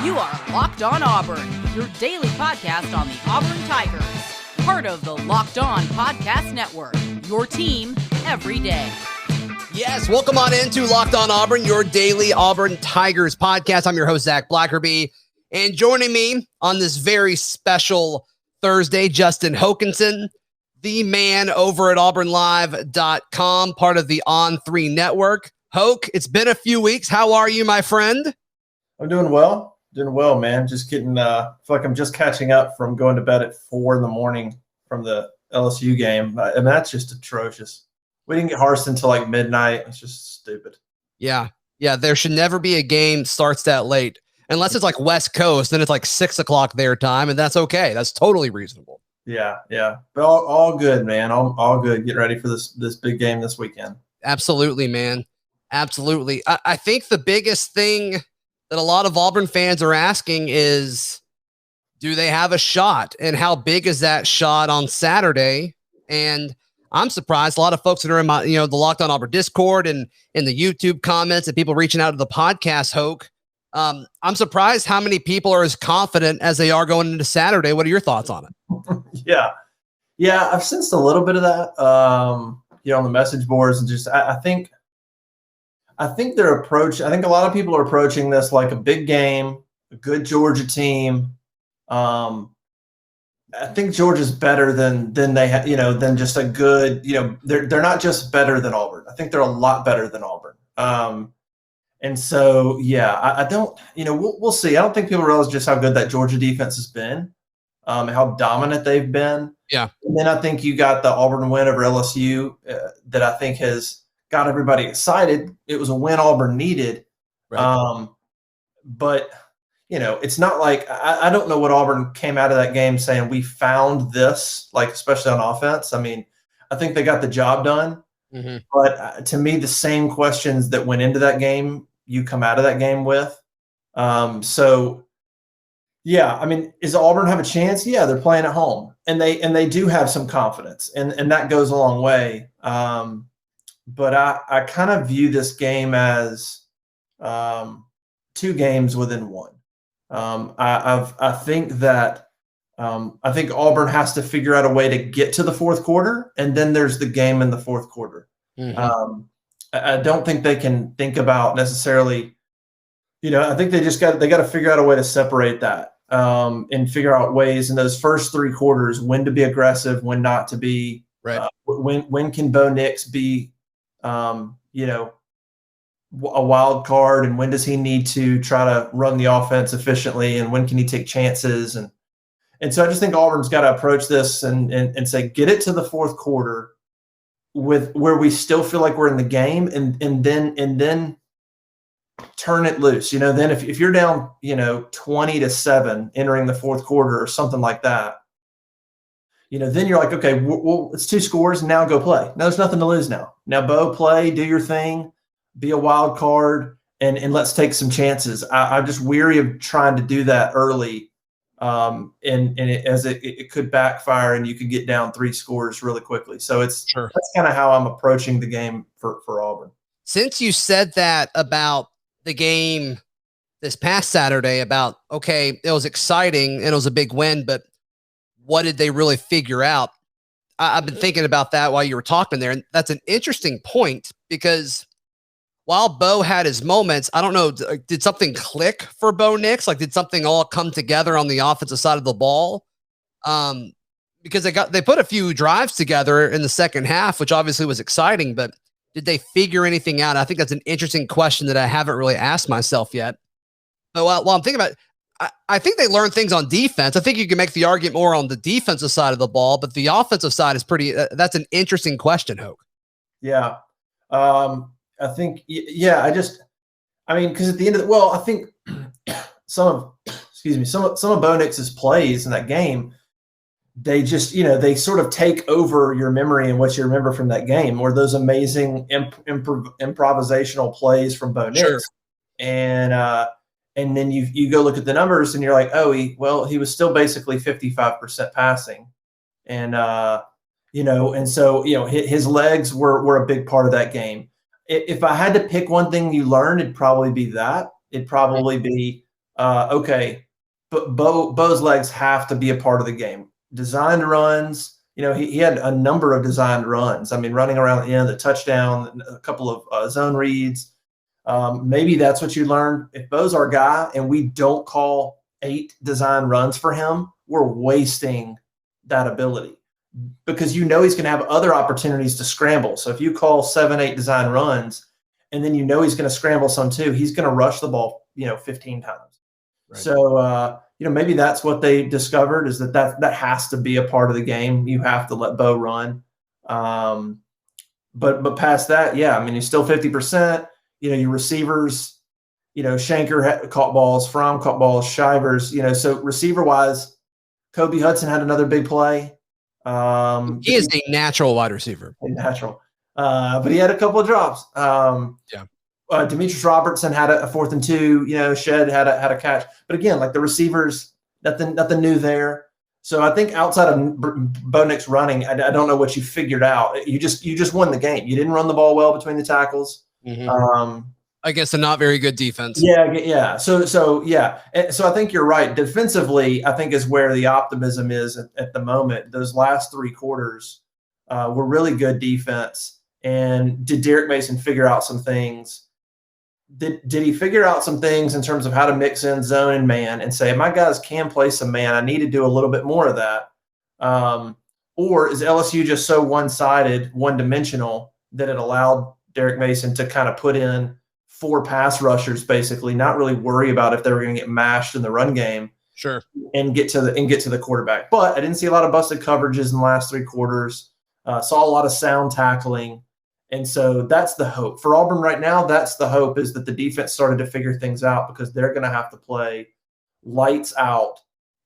You are Locked On Auburn, your daily podcast on the Auburn Tigers. Part of the Locked On Podcast Network, your team every day. Yes, welcome on into Locked On Auburn, your daily Auburn Tigers podcast. I'm your host, Zac Blackerby. And joining me on this very special Thursday, Justin Hokanson, the man over at auburnlive.com, part of the On3 network. Hoke, it's been a few weeks. How are you, my friend? I'm doing well. Doing well, man. Just getting, I feel like I'm just catching up from going to bed at 4 a.m. from the LSU game. And that's just atrocious. We didn't get Harsin until like midnight. It's just stupid. Yeah. There should never be a game starts that late. Unless it's like West Coast, then it's like 6 o'clock their time, and that's okay. That's totally reasonable. Yeah. But all good, man. All good. Get ready for this big game this weekend. Absolutely, man. Absolutely. I think the biggest thing that a lot of Auburn fans are asking is, do they have a shot? And how big is that shot on Saturday? And I'm surprised. A lot of folks that are in my, the Locked On Auburn Discord and in the YouTube comments and people reaching out to the podcast, Hoke. I'm surprised how many people are as confident as they are going into Saturday. What are your thoughts on it? Yeah. I've sensed a little bit of that, on the message boards, and just, I think their approach, I think a lot of people are approaching this like a big game, a good Georgia team. I think Georgia's better than they have, than just a good, they're not just better than Auburn. I think they're a lot better than Auburn. And so, I don't, we'll see. I don't think people realize just how good that Georgia defense has been, how dominant they've been. Yeah. And then I think you got the Auburn win over LSU that I think has got everybody excited. It was a win Auburn needed. Right. But, it's not like, I don't know what Auburn came out of that game saying, we found this, like, especially on offense. I mean, I think they got the job done. Mm-hmm. But to me, the same questions that went into that game, you come out of that game with. Does Auburn have a chance? Yeah, they're playing at home, and they do have some confidence, and that goes a long way. But I kind of view this game as two games within one. I think Auburn has to figure out a way to get to the fourth quarter, and then there's the game in the fourth quarter. Mm-hmm. I don't think they can think about necessarily, I think they got to figure out a way to separate that and figure out ways in those first three quarters when to be aggressive, when not to be. Right. When can Bo Nix be, a wild card, and when does he need to try to run the offense efficiently, and when can he take chances? And so I just think Auburn's got to approach this and say, get it to the fourth quarter with where we still feel like we're in the game, and then turn it loose. Then if you're down, 20-7 entering the fourth quarter or something like that, then you're like, okay, well, it's two scores, and now go play. Now there's nothing to lose now. Now, Bo, play, do your thing, be a wild card, and let's take some chances. I'm just weary of trying to do that early, and it could backfire, and you could get down 3 scores really quickly. So that's kind of how I'm approaching the game for Auburn. Since you said that about the game this past Saturday, about, okay, it was exciting and it was a big win, but what did they really figure out? I've been thinking about that while you were talking there, and that's an interesting point, because while Bo had his moments, I don't know, did something click for Bo Nix? Like, did something all come together on the offensive side of the ball? Because they put a few drives together in the second half, which obviously was exciting, but did they figure anything out? I think that's an interesting question that I haven't really asked myself yet. But while I'm thinking about it, I think they learned things on defense. I think you can make the argument more on the defensive side of the ball, but the offensive side is that's an interesting question, Hoke. Yeah. I think, because at the end of I think some of Bo Nix's plays in that game, they just, they sort of take over your memory and what you remember from that game, or those amazing improvisational plays from Bo Nix. Sure. And then you go look at the numbers and you're like, he was still basically 55% passing. And, and so, his legs were a big part of that game. If I had to pick one thing you learned, it'd probably be that. It'd probably be okay, but Bo's legs have to be a part of the game. Designed runs, he had a number of designed runs. I mean, running around the end, the touchdown, a couple of zone reads. Maybe that's what you learn. If Bo's our guy and we don't call 8 design runs for him, we're wasting that ability because he's going to have other opportunities to scramble. So if you call 7, 8 design runs and then he's going to scramble some too, he's going to rush the ball, 15 times. Right. So, maybe that's what they discovered is that has to be a part of the game. You have to let Bo run. But past that, yeah, I mean, he's still 50%. Your receivers, Shanker caught balls, Fromm caught balls, Shivers, so receiver-wise, Kobe Hudson had another big play. He is a natural wide receiver. But he had a couple of drops. Demetrius Robertson had a 4th and 2. Shed had a catch. But again, like the receivers, nothing new there. So I think outside of Bo Nix running, I don't know what you figured out. You just won the game. You didn't run the ball well between the tackles. Mm-hmm. Against a not very good defense. Yeah. So yeah. So I think you're right. Defensively, I think is where the optimism is at the moment. Those last 3 quarters were really good defense. And did Derek Mason figure out some things? Did he figure out some things in terms of how to mix in zone and man and say, my guys can play some man. I need to do a little bit more of that. Or is LSU just so one-sided, one-dimensional that it allowed Derek Mason to kind of put in 4 pass rushers, basically, not really worry about if they were going to get mashed in the run game. Sure. And get to the quarterback. But I didn't see a lot of busted coverages in the last 3 quarters. Saw a lot of sound tackling. And so that's the hope. For Auburn right now, that's the hope is that the defense started to figure things out because they're going to have to play lights out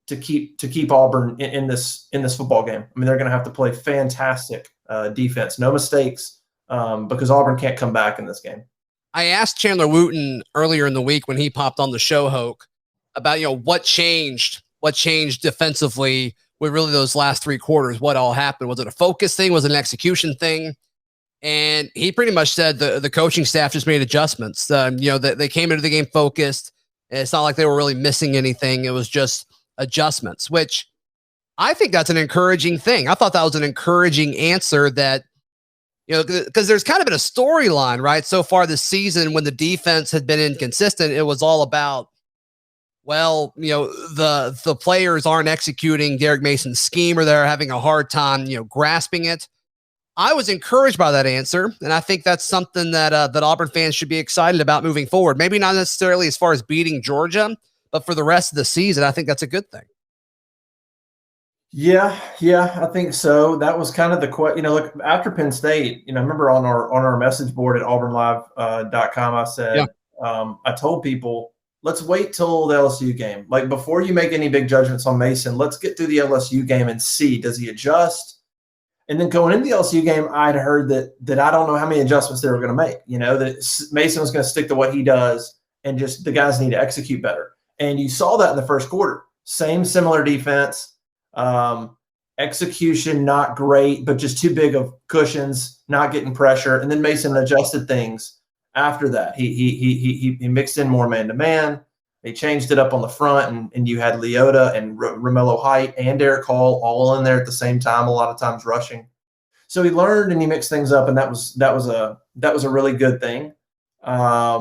to keep Auburn in this football game. I mean, they're going to have to play fantastic defense, no mistakes, because Auburn can't come back in this game. I asked Chandler Wooten earlier in the week when he popped on the show, Hoke, about what changed defensively with really those last 3 quarters. What all happened? Was it a focus thing? Was it an execution thing? And he pretty much said the coaching staff just made adjustments. They came into the game focused. It's not like they were really missing anything. It was just adjustments, which I think that's an encouraging thing. I thought that was an encouraging answer that, because there's kind of been a storyline, right? So far this season when the defense had been inconsistent, it was all about, the players aren't executing Derek Mason's scheme or they're having a hard time, grasping it. I was encouraged by that answer, and I think that's something that Auburn fans should be excited about moving forward. Maybe not necessarily as far as beating Georgia, but for the rest of the season, I think that's a good thing. Yeah, I think so. That was kind of the question. Look, after Penn State, I remember on our message board at auburnlive.com, I said, I told people, let's wait till the LSU game. Like before you make any big judgments on Mason, let's get through the LSU game and see, does he adjust? And then going into the LSU game, I'd heard that I don't know how many adjustments they were going to make, that Mason was going to stick to what he does and just the guys need to execute better. And you saw that in the first quarter. Similar defense, execution not great, but just too big of cushions, not getting pressure. And then Mason adjusted things after that. He mixed in more man-to-man. They changed it up on the front, and you had Leota and Romello Height and Derek Hall all in there at the same time, a lot of times rushing. So he learned and he mixed things up, and that was a really good thing. I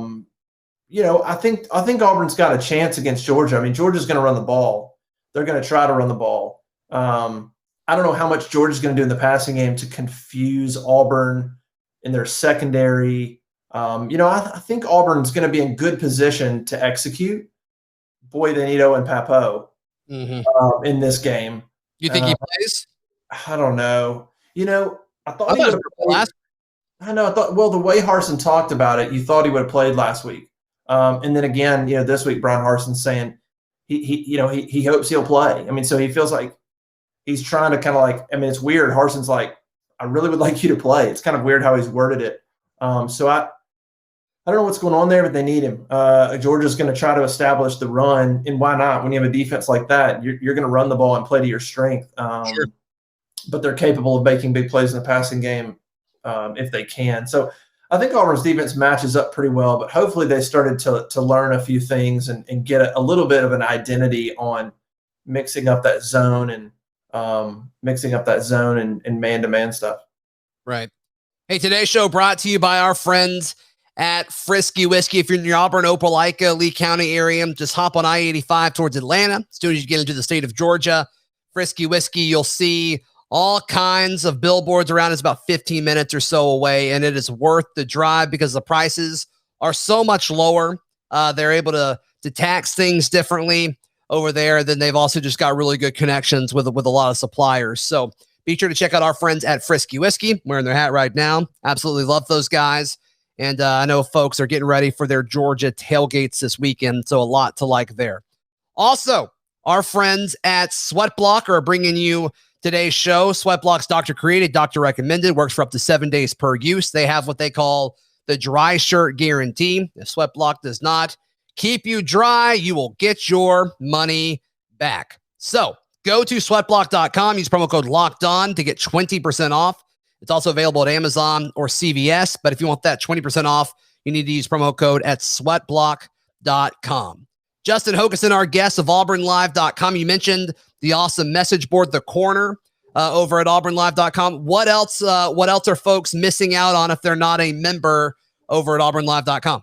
think Auburn's got a chance against Georgia. I mean, Georgia's going to run the ball. They're going to try to run the ball. I don't know how much Georgia's going to do in the passing game to confuse Auburn in their secondary. I think Auburn's going to be in good position to execute Boy-Danito and Papo in this game. You think he plays? I don't know. I thought he would have played. I know. I thought, the way Harsin talked about it, you thought he would have played last week. And then again, this week, Bryan Harsin saying he hopes he'll play. I mean, so he feels like he's trying to kind of it's weird. Harsin's like, I really would like you to play. It's kind of weird how he's worded it. So I don't know what's going on there, but they need him. Georgia's going to try to establish the run, and why not? When you have a defense like that, you're going to run the ball and play to your strength. But they're capable of making big plays in the passing game if they can. So I think Auburn's defense matches up pretty well, but hopefully they started to learn a few things and get a little bit of an identity on mixing up that zone and man-to-man stuff. Right. Hey, today's show brought to you by our friends at Frisky Whiskey. If you're in the Auburn, Opelika, Lee County area, just hop on I-85 towards Atlanta. As soon as you get into the state of Georgia, Frisky Whiskey, you'll see all kinds of billboards around. It's about 15 minutes or so away, and it is worth the drive because the prices are so much lower. They're able to tax things differently over there. Then they've also just got really good connections with a lot of suppliers. So be sure to check out our friends at Frisky Whiskey. I'm wearing their hat right now. Absolutely love those guys. And I know folks are getting ready for their Georgia tailgates this weekend, so a lot to like there. Also, our friends at Sweatblock are bringing you today's show. Sweatblock's doctor created, doctor recommended, works for up to 7 days per use. They have what they call the dry shirt guarantee. If Sweatblock does not keep you dry, you will get your money back. So go to sweatblock.com, use promo code Locked On to get 20% off. It's also available at Amazon or CVS, but if you want that 20% off, you need to use promo code at sweatblock.com. Justin Hokanson, our guest of auburnlive.com. You mentioned the awesome message board, The Corner, over at auburnlive.com. What else are folks missing out on if they're not a member over at auburnlive.com?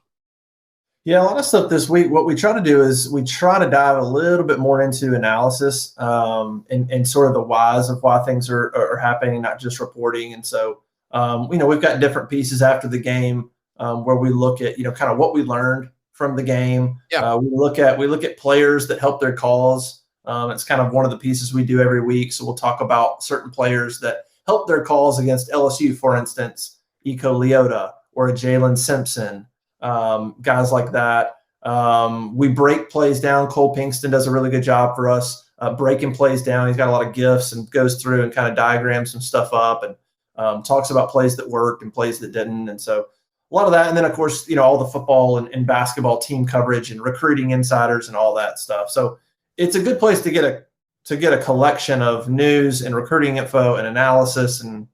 Yeah, a lot of stuff this week. What we try to do is we try to dive a little bit more into analysis and sort of the whys of why things are happening, not just reporting. And so, we've got different pieces after the game where we look at, kind of what we learned from the game. Yeah. We look at players that help their cause. It's kind of one of the pieces we do every week. So we'll talk about certain players that help their cause against LSU, for instance, Iko Leota or a Jalen Simpson. Guys like that. We break plays down. Cole Pinkston does a really good job for us breaking plays down. He's got a lot of gifts and goes through and kind of diagrams some stuff up and talks about plays that worked and plays that didn't. And so a lot of that. And then, of course, all the football and basketball team coverage and recruiting insiders and all that stuff. So it's a good place to get a collection of news and recruiting info and analysis and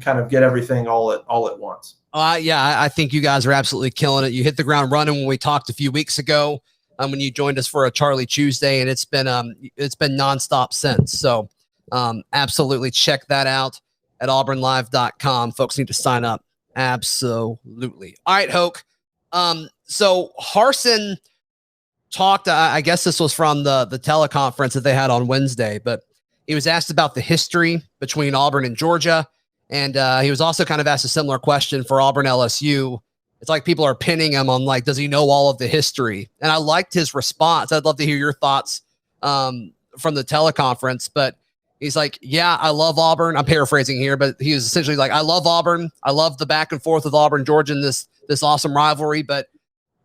kind of get everything all at once. Yeah, I think you guys are absolutely killing it. You hit the ground running when we talked a few weeks ago when you joined us for a Charlie Tuesday, and it's been nonstop since. So absolutely check that out at auburnlive.com. Folks need to sign up. Absolutely. All right, Hoke. So Harsin talked, I guess this was from the teleconference that they had on Wednesday, but he was asked about the history between Auburn and Georgia. And he was also kind of asked a similar question for Auburn LSU. It's like people are pinning him on does he know all of the history? And I liked his response. I'd love to hear your thoughts from the teleconference, but he's like, yeah, I love Auburn. I'm paraphrasing here, but he was essentially like, I love Auburn. I love the back and forth with Auburn, Georgia in this awesome rivalry, but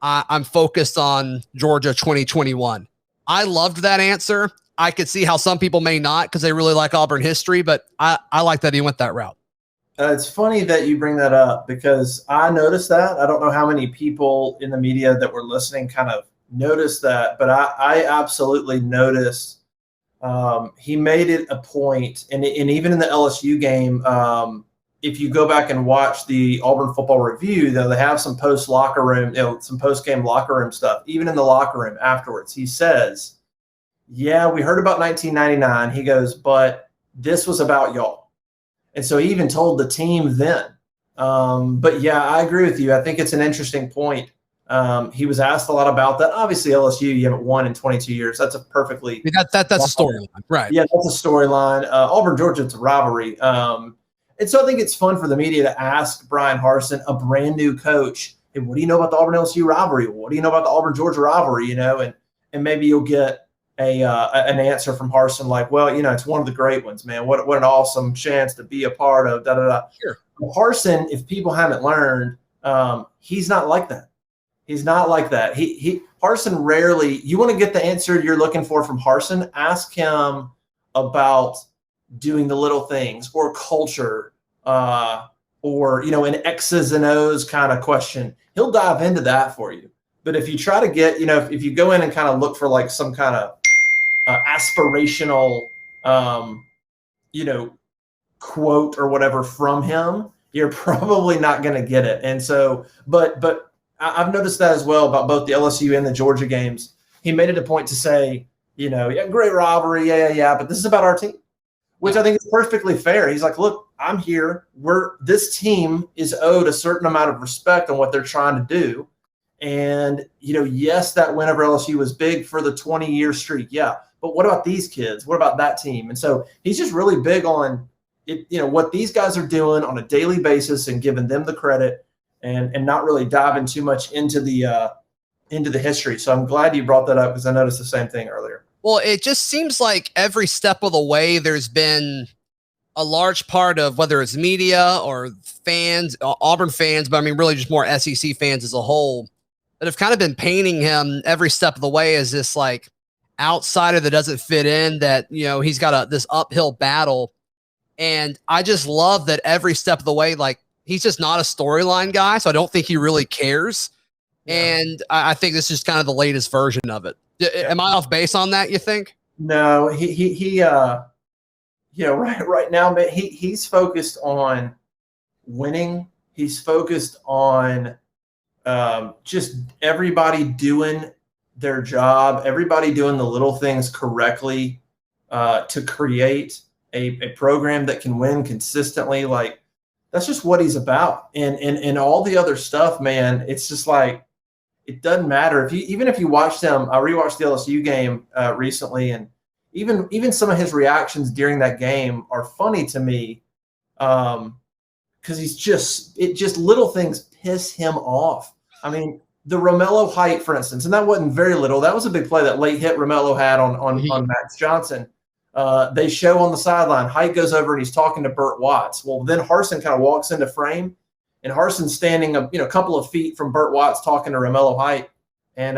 I'm focused on Georgia 2021. I loved that answer. I could see how some people may not because they really like Auburn history, but I like that he went that route. It's funny that you bring that up because I noticed that. I don't know how many people in the media that were listening kind of noticed that, but I absolutely noticed he made it a point, and even in the LSU game, if you go back and watch the Auburn Football Review, they have some post locker room, some post game locker room stuff. Even in the locker room afterwards, he says, "Yeah, we heard about 1999." He goes, "But this was about y'all." And so he even told the team then. But yeah, I agree with you. I think it's an interesting point. He was asked a lot about that. Obviously, LSU, you haven't won in 22 years. That's a perfectly that's a storyline, right? Yeah, that's a storyline. Auburn, Georgia, it's a rivalry. And so I think it's fun for the media to ask Bryan Harsin, a brand new coach, hey, what do you know about the Auburn LSU rivalry? What do you know about the Auburn Georgia rivalry? And maybe you'll get an answer from Harsin like, well, it's one of the great ones, man. What an awesome chance to be a part of. Da da da. Sure. Harsin, if people haven't learned, he's not like that. He's not like that. Harsin rarely. You want to get the answer you're looking for from Harsin? Ask him about doing the little things or culture, or an X's and O's kind of question. He'll dive into that for you. But if you try to get, if you go in and kind of look for like some kind of aspirational, quote or whatever from him, you're probably not going to get it. And so, but I've noticed that as well about both the LSU and the Georgia games. He made it a point to say, yeah, great rivalry, yeah, but this is about our team, which I think is perfectly fair. He's like, look, I'm here. This team is owed a certain amount of respect on what they're trying to do. And, yes, that win over LSU was big for the 20-year streak. Yeah. But what about these kids? What about that team? And so he's just really big on it, what these guys are doing on a daily basis and giving them the credit and not really diving too much into the history. So I'm glad you brought that up because I noticed the same thing earlier. Well, it just seems like every step of the way there's been a large part of whether it's media or fans, Auburn fans, but I mean really just more SEC fans as a whole, that have kind of been painting him every step of the way as this like outsider that doesn't fit in, that, he's got this uphill battle. And I just love that every step of the way, like he's just not a storyline guy. So I don't think he really cares. Yeah. And I think this is just kind of the latest version of it. Am I off base on that, you think? No, he right now, man, he's focused on winning. He's focused on just everybody doing their job, everybody doing the little things correctly to create a program that can win consistently. Like that's just what he's about. And all the other stuff, man, it's just like, it doesn't matter even if you watch them. I rewatched the LSU game recently, and even some of his reactions during that game are funny to me because it just little things piss him off. I mean, the Romello height, for instance, and that wasn't very little. That was a big play, that late hit Romello had on Max Johnson. They show on the sideline, Height goes over and he's talking to Burt Watts. Well, then Harsin kind of walks into frame, and Harsin's standing a couple of feet from Burt Watts talking to Romello Height, and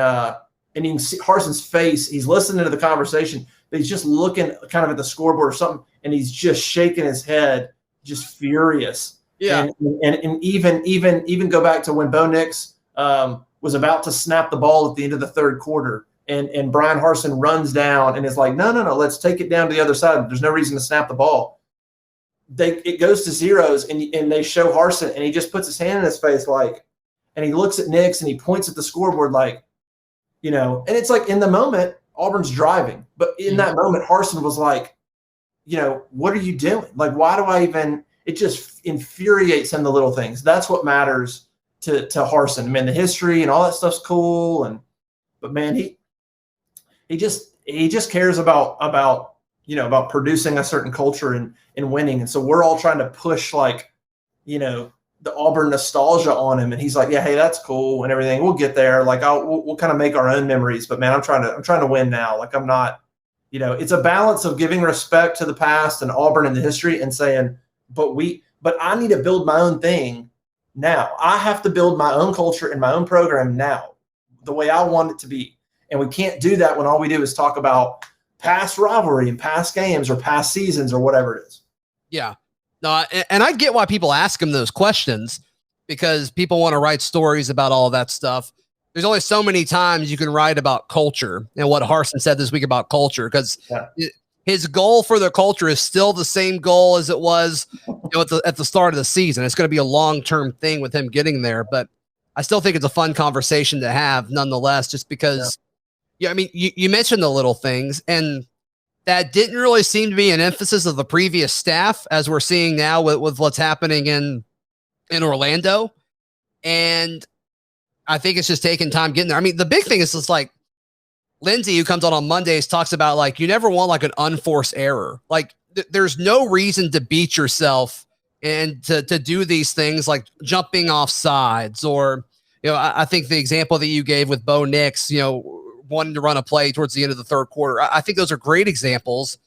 you can see Harsin's face. He's listening to the conversation, but he's just looking kind of at the scoreboard or something, and he's just shaking his head, just furious. Yeah, and even go back to when Bo Nix was about to snap the ball at the end of the third quarter. And Bryan Harsin runs down and is like, no, let's take it down to the other side. There's no reason to snap the ball. It goes to zeros, and they show Harsin, and he just puts his hand in his face and he looks at Nix and he points at the scoreboard and it's like in the moment, Auburn's driving. But in that moment, Harsin was like, what are you doing? Like, why do I even – it just infuriates him, the little things. That's what matters to Harsin. I mean, the history and all that stuff's cool, but man, he just cares about producing a certain culture and winning. And so we're all trying to push the Auburn nostalgia on him. And he's like, yeah, hey, that's cool and everything. We'll get there. Like we'll kind of make our own memories, but man, I'm trying to win now. Like I'm not, it's a balance of giving respect to the past and Auburn and the history and saying, but I need to build my own thing now. I have to build my own culture and my own program now, the way I want it to be. And we can't do that when all we do is talk about past rivalry and past games or past seasons or whatever it is. Yeah. No, and I get why people ask him those questions, because people want to write stories about all that stuff. There's only so many times you can write about culture, and what Harsin said this week about culture, because his goal for the culture is still the same goal as it was at the start of the season. It's going to be a long-term thing with him getting there, but I still think it's a fun conversation to have nonetheless, just because, I mean, you mentioned the little things, and that didn't really seem to be an emphasis of the previous staff, as we're seeing now with what's happening in Orlando. And I think it's just taking time getting there. I mean, the big thing is just like Lindsay, who comes on Mondays, talks about like, you never want like an unforced error. Like there's no reason to beat yourself and to do these things like jumping off sides, or, I think the example that you gave with Bo Nix, wanting to run a play towards the end of the third quarter. I think those are great examples,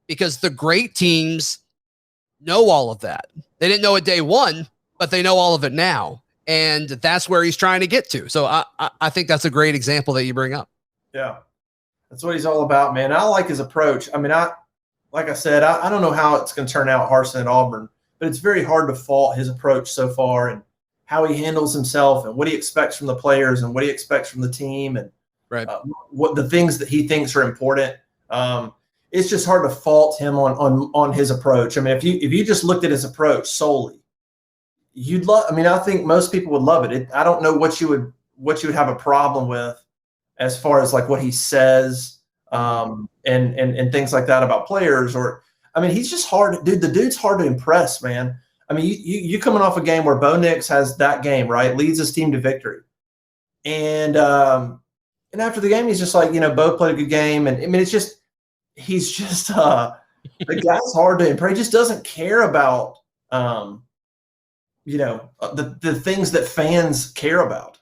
because the great teams know all of that. They didn't know it day one, but they know all of it now. And that's where he's trying to get to. So I think that's a great example that you bring up. Yeah, that's what he's all about, man. I like his approach. I mean, like I said, I don't know how it's going to turn out, Harsin at Auburn, but it's very hard to fault his approach so far and how he handles himself and what he expects from the players and what he expects from the team and what the things that he thinks are important. It's just hard to fault him on his approach. I mean, if you just looked at his approach solely, you'd love. I mean, I think most people would love it. I don't know what you would have a problem with as far as like what he says, and things like that about players. Or, I mean, he's just hard, dude. The dude's hard to impress, man. I mean, you coming off a game where Bo Nix has that game, right? Leads his team to victory. And after the game, he's just like, Bo played a good game. And I mean, he's just the guy's hard to impress. He just doesn't care about, the things that fans care about.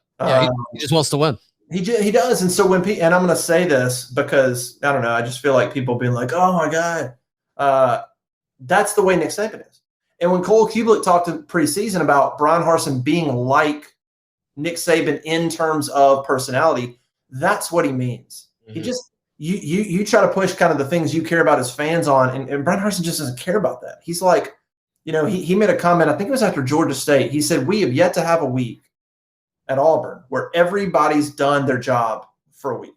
He just wants to win. He does. And so and I'm going to say this because, I don't know, I just feel like people being like, oh my God, that's the way Nick Saban is. And when Cole Kubelik talked in preseason about Bryan Harsin being like Nick Saban in terms of personality, that's what he means. Mm-hmm. He just, you try to push kind of the things you care about as fans on, and Bryan Harsin just doesn't care about that. He's like, he made a comment, I think it was after Georgia State. He said, we have yet to have a week at Auburn where everybody's done their job for a week.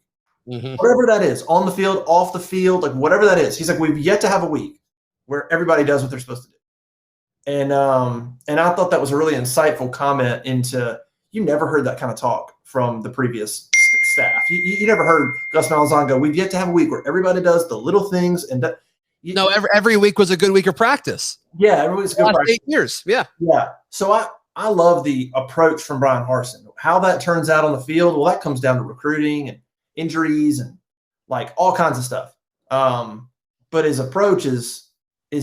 Mm-hmm. Whatever that is, on the field, off the field, like whatever that is. He's like, we've yet to have a week where everybody does what they're supposed to do. And I thought that was a really insightful comment into, you never heard that kind of talk from the previous staff. You never heard Gus Malzahn go, we've yet to have a week where everybody does the little things. And every week was a good week of practice. Yeah, every week's a good practice. 8 years. Yeah. Yeah. So I love the approach from Bryan Harsin. How that turns out on the field, well, that comes down to recruiting and injuries and like all kinds of stuff. But his approach is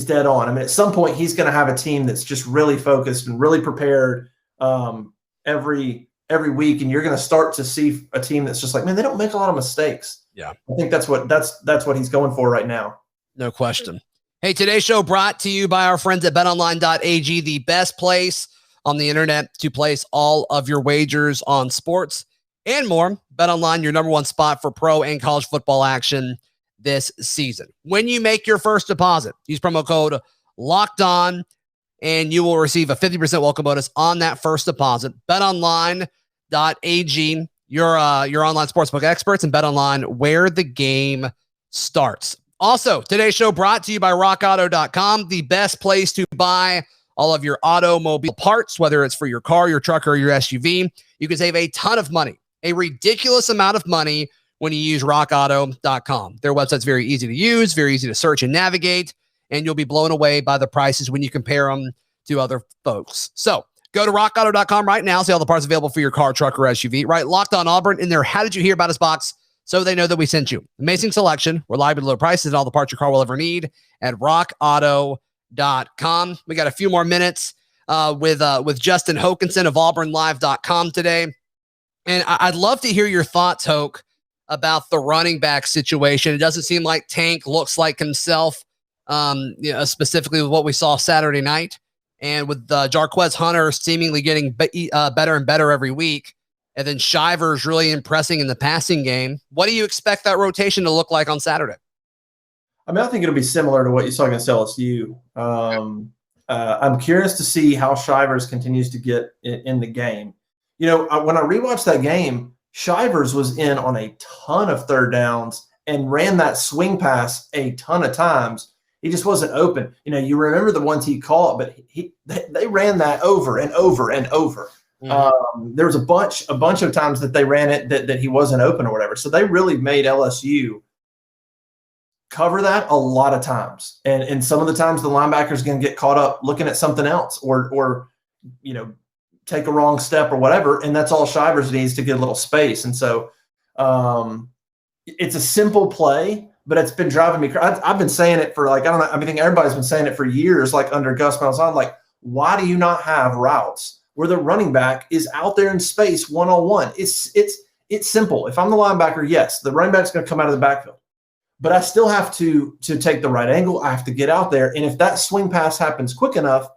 dead on. I mean, at some point he's going to have a team that's just really focused and really prepared every week, and you're going to start to see a team that's just like, man, they don't make a lot of mistakes. Yeah, I think that's what he's going for right now. No question. Hey, today's show brought to you by our friends at betonline.ag, the best place on the internet to place all of your wagers on sports and more. BetOnline, your number one spot for pro and college football action this season. When you make your first deposit, use promo code LOCKEDON, and you will receive a 50% welcome bonus on that first deposit. BetOnline.ag, your online sportsbook experts, and BetOnline, where the game starts. Also, today's show brought to you by RockAuto.com, the best place to buy all of your automobile parts, whether it's for your car, your truck, or your SUV. You can save a ton of money, a ridiculous amount of money when you use RockAuto.com. Their website's very easy to use, very easy to search and navigate, and you'll be blown away by the prices when you compare them to other folks. So go to RockAuto.com right now, see all the parts available for your car, truck, or SUV. Right, Locked On Auburn in there. How did you hear about us box? So they know that we sent you. Amazing selection, reliable low prices, and all the parts your car will ever need at RockAuto.com. We got a few more minutes with Justin Hokanson of AuburnLive.com today. And I'd love to hear your thoughts, Hoke, about the running back situation. It doesn't seem like Tank looks like himself, specifically with what we saw Saturday night. And with Jarquez Hunter seemingly getting better and better every week. And then Shivers really impressing in the passing game. What do you expect that rotation to look like on Saturday? I mean, I think it'll be similar to what you saw against LSU. I'm curious to see how Shivers continues to get in the game. When I rewatched that game, Shivers was in on a ton of third downs and ran that swing pass a ton of times. He just wasn't open. You remember the ones he caught, but they ran that over and over and over. Mm-hmm. There was a bunch of times that they ran it that he wasn't open or whatever. So they really made LSU cover that a lot of times. And some of the times the linebacker's going to get caught up looking at something else or take a wrong step or whatever. And that's all Shivers needs to get a little space. And so it's a simple play, but it's been driving me crazy. I've been saying it for I think everybody's been saying it for years, under Gus Malzahn, why do you not have routes where the running back is out there in space one-on-one? It's simple. If I'm the linebacker, yes, the running back's going to come out of the backfield, but I still have to take the right angle. I have to get out there. And if that swing pass happens quick enough,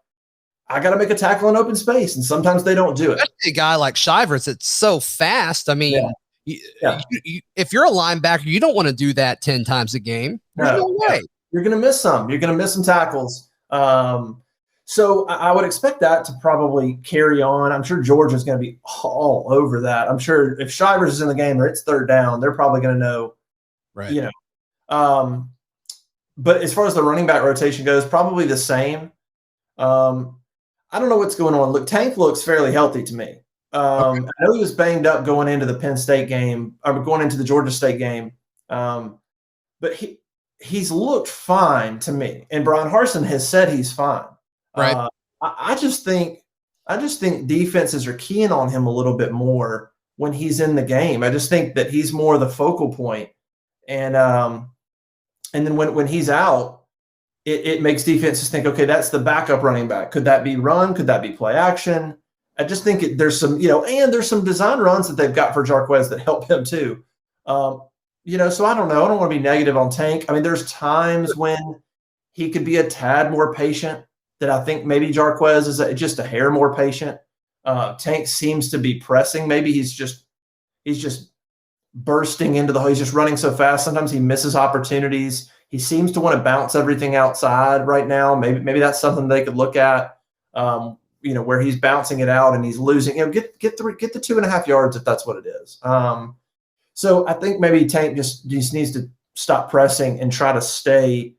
I got to make a tackle in open space. And sometimes they don't do it. Especially a guy like Shivers, it's so fast. I mean, if you're a linebacker, you don't want to do that 10 times a game. No way. You're going to miss some. You're going to miss some tackles. So I would expect that to probably carry on. I'm sure Georgia's going to be all over that. I'm sure if Shivers is in the game or it's third down, they're probably going to know, right. But as far as the running back rotation goes, probably the same. I don't know what's going on. Look, Tank looks fairly healthy to me. I know he was banged up going into the Penn State game, or going into the Georgia State game. But he's looked fine to me. And Bryan Harsin has said he's fine. Right. I just think defenses are keying on him a little bit more when he's in the game. I just think that he's more the focal point. And then when he's out, it makes defenses think, okay, that's the backup running back. Could that be run? Could that be play action? I just think there's some, and there's some design runs that they've got for Jarquez that help him too. So I don't know. I don't want to be negative on Tank. I mean, there's times when he could be a tad more patient that I think maybe Jarquez is just a hair more patient. Tank seems to be pressing. Maybe he's just bursting into the hole. He's just running so fast. Sometimes he misses opportunities. He seems to want to bounce everything outside right now. Maybe that's something they could look at, where he's bouncing it out and he's losing. Get the 2.5 yards if that's what it is. So I think maybe Tank just needs to stop pressing and try to stay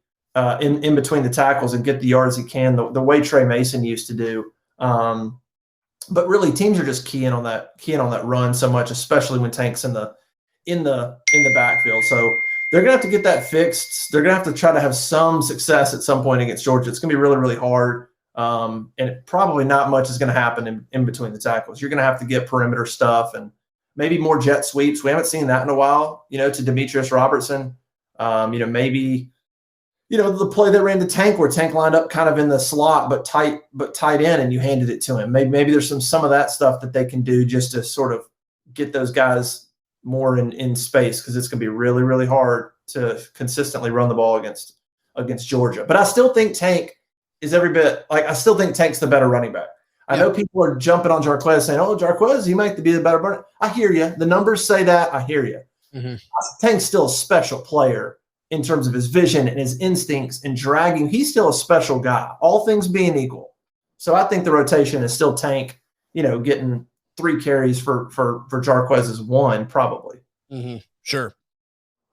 in between the tackles and get the yards he can, the way Trey Mason used to do. But really, teams are just keying on that run so much, especially when Tank's in the backfield. So they're going to have to get that fixed. They're going to have to try to have some success at some point against Georgia. It's going to be really, really hard. And probably not much is going to happen in between the tackles. You're going to have to get perimeter stuff and maybe more jet sweeps. We haven't seen that in a while, to Demetrius Robertson. Maybe, the play that ran to Tank where Tank lined up kind of in the slot, but tight in, and you handed it to him. Maybe there's some of that stuff that they can do just to sort of get those guys more in space, because it's going to be really, really hard to consistently run the ball against Georgia. But I still think Tank is every bit I still think Tank's the better running back. I know people are jumping on Jarquez saying, "Oh, Jarquez, he might be the better runner." I hear you. The numbers say that. I hear you. Mm-hmm. Tank's still a special player in terms of his vision and his instincts and dragging. He's still a special guy, all things being equal. So I think the rotation is still Tank, getting 3 carries for Jarquez's 1 probably. Mm-hmm. Sure.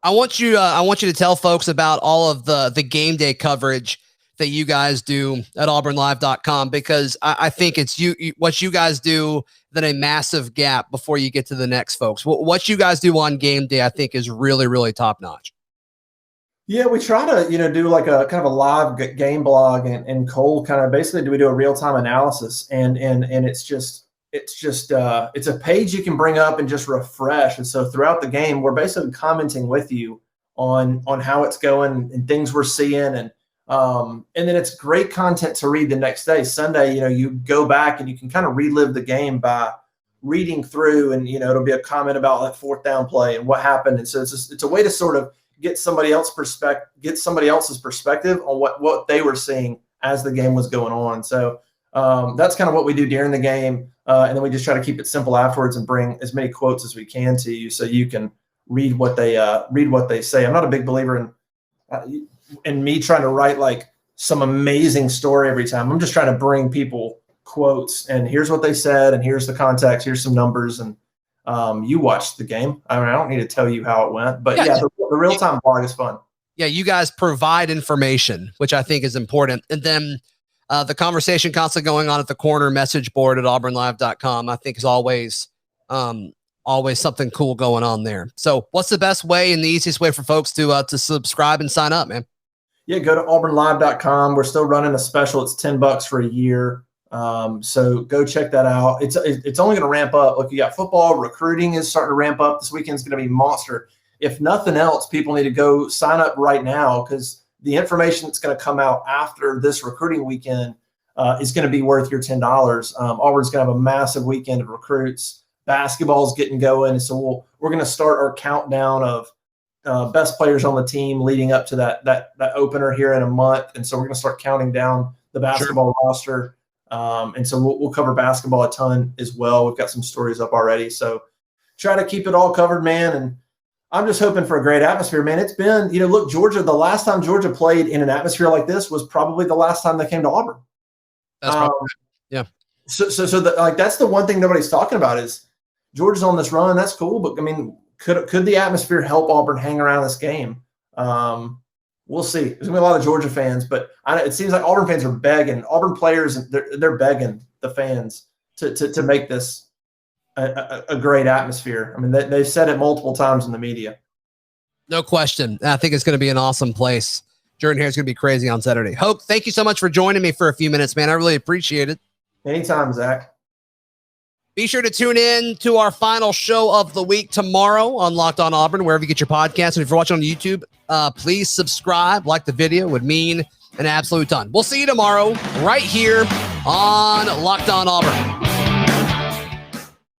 I want you to tell folks about all of the game day coverage that you guys do at auburnlive.com, because I think it's what you guys do, then a massive gap before you get to the next folks. What you guys do on game day, I think, is really, really top notch. Yeah, we try to, do like a kind of a live game blog, and Cole kind of basically we do a real-time analysis, and it's a page you can bring up and just refresh. And so throughout the game, we're basically commenting with you on how it's going and things we're seeing. And then it's great content to read the next day. Sunday, you go back and you can kind of relive the game by reading through, and, it'll be a comment about that 4th down play and what happened. And so it's a way to sort of get somebody else's perspective on what they were seeing as the game was going on. So that's kind of what we do during the game. And then we just try to keep it simple afterwards and bring as many quotes as we can to you so you can read what they say. I'm not a big believer in me trying to write like some amazing story every time. I'm just trying to bring people quotes, and here's what they said, and here's the context, here's some numbers, and you watched the game. I mean, I don't need to tell you how it went, but the real-time blog is fun. Yeah, you guys provide information, which I think is important. And then the conversation constantly going on at the corner message board at auburnlive.com, I think, is always something cool going on there. So what's the best way and the easiest way for folks to subscribe and sign up, man? Yeah, go to auburnlive.com. We're still running a special. It's $10 for a year. So go check that out. It's only going to ramp up. Look, you got football, recruiting is starting to ramp up. This weekend's going to be monster. If nothing else, people need to go sign up right now, because the information that's going to come out after this recruiting weekend is going to be worth your $10. Auburn's going to have a massive weekend of recruits. Basketball's getting going. So we're going to start our countdown of best players on the team leading up to that opener here in a month. And so we're going to start counting down the basketball roster. And so we'll cover basketball a ton as well. We've got some stories up already. So try to keep it all covered, man. And I'm just hoping for a great atmosphere, man. It's been, look, Georgia, the last time Georgia played in an atmosphere like this was probably the last time they came to Auburn. That's probably, yeah. So that's the one thing nobody's talking about is Georgia's on this run. That's cool. But I mean, could the atmosphere help Auburn hang around this game? we'll see. There's going to be a lot of Georgia fans, but it seems like Auburn fans are begging. Auburn players, they're begging the fans to make this a great atmosphere. I mean, they've said it multiple times in the media. No question. I think it's going to be an awesome place. Jordan Hare's going to be crazy on Saturday. Hope, thank you so much for joining me for a few minutes, man. I really appreciate it. Anytime, Zach. Be sure to tune in to our final show of the week tomorrow on Locked On Auburn, wherever you get your podcast. And if you're watching on YouTube, please subscribe. Like the video would mean an absolute ton. We'll see you tomorrow right here on Locked On Auburn.